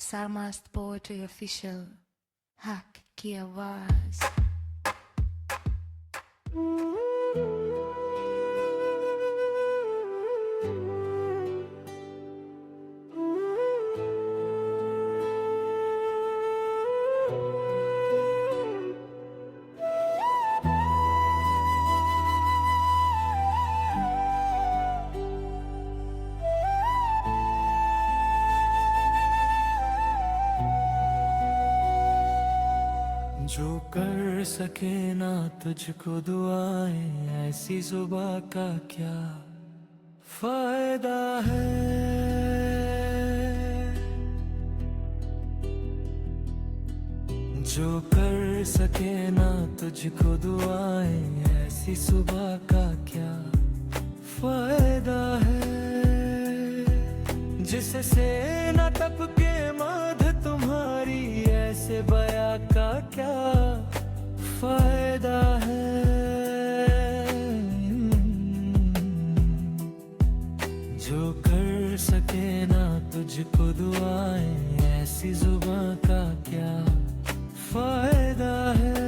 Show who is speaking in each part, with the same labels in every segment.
Speaker 1: Sarmast Poetry Official Hak की आवाज।
Speaker 2: जो कर सके ना तुझको दुआएं, ऐसी जुबां का क्या फायदा है। जो कर सके ना तुझको दुआएं, ऐसी सुबह का क्या फायदा है। जिससे न टपके मध तुम्हारी, ऐसे बया का क्या फायदा है। जो कर सके ना तुझको दुआएं, ऐसी जुबां का क्या फायदा है।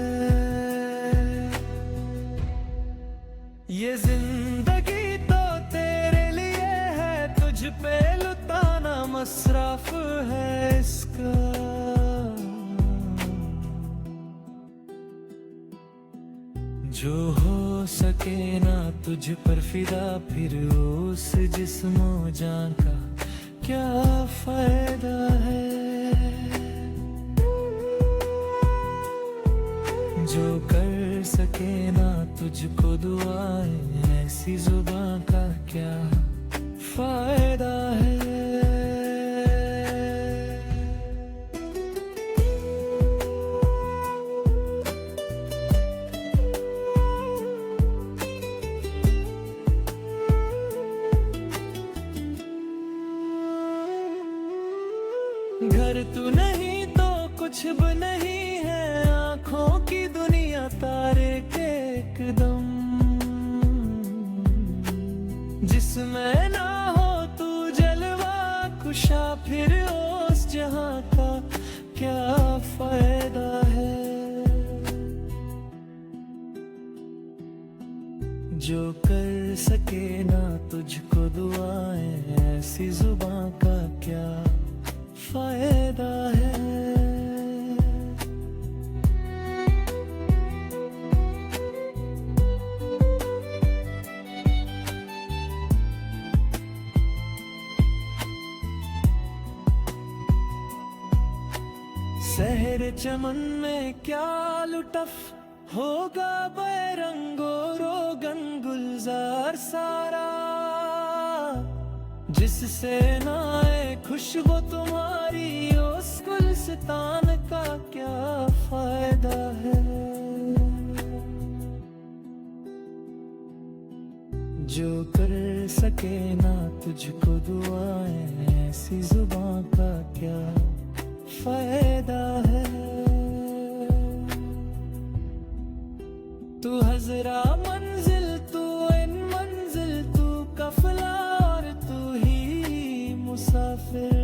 Speaker 2: ये जिंदगी तो तेरे लिए है, तुझ पे लुटाना मसरफ है इसका। जो हो सके ना तुझ पर फिदा, फिर उस जिस्मो जान का क्या फायदा है। जो कर सके ना तुझको दुआएं, ऐसी जुबां का क्या फायदा है। घर तू नहीं तो कुछ भी नहीं है, आंखों की दुनिया तारे के एकदम। जिसमें ना हो तू जलवा खुशा, फिर उस जहां का क्या फायदा है। जो कर सके ना तुझको दुआएं, ऐसी जुबां का क्या फायदा है। शहर चमन में क्या लुटफ होगा, बैरंगो रोगन गुलजार सारा। जिससे ना आए खुशबू तुम्हारी, उस गुलस्तान का क्या फायदा है। जो कर सके ना तुझको दुआएं, ऐसी जुबां का क्या फायदा है। तू हजरा मंजिल, तू इन मंजिल, तू कफला और तू ही मुसाफिर।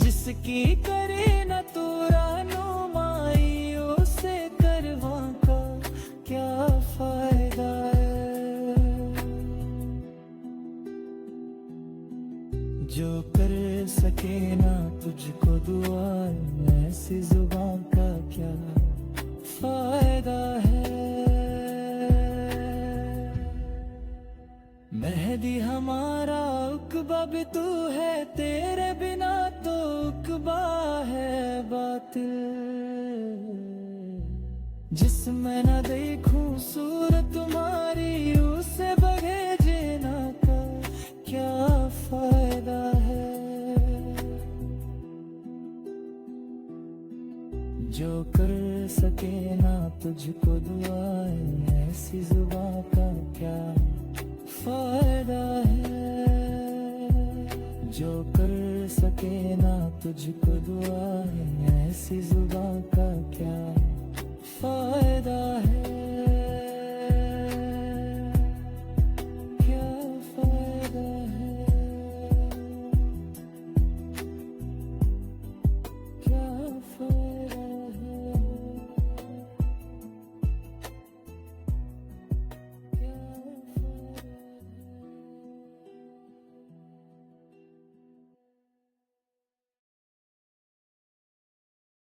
Speaker 2: जिसकी करे न तू रहनुमाई, उसे करवा का क्या फायदा है। जो कर सके ना तुझको दुआएं, ऐसी जुबां का क्या फायदा है। मेहदी हमारा उकबा भी तू है, तेरे बिना तो उकबा है बातिल। जिसमें न देखूं सूरत तुम्हारी, उसे बगैर ना का क्या फायदा है। जो कर सके ना तुझको दुआएं, ऐसी जुबां का क्या फायदा है। जो कर सके ना तुझको दुआएं, ऐसी जुबां का क्या फायदा है।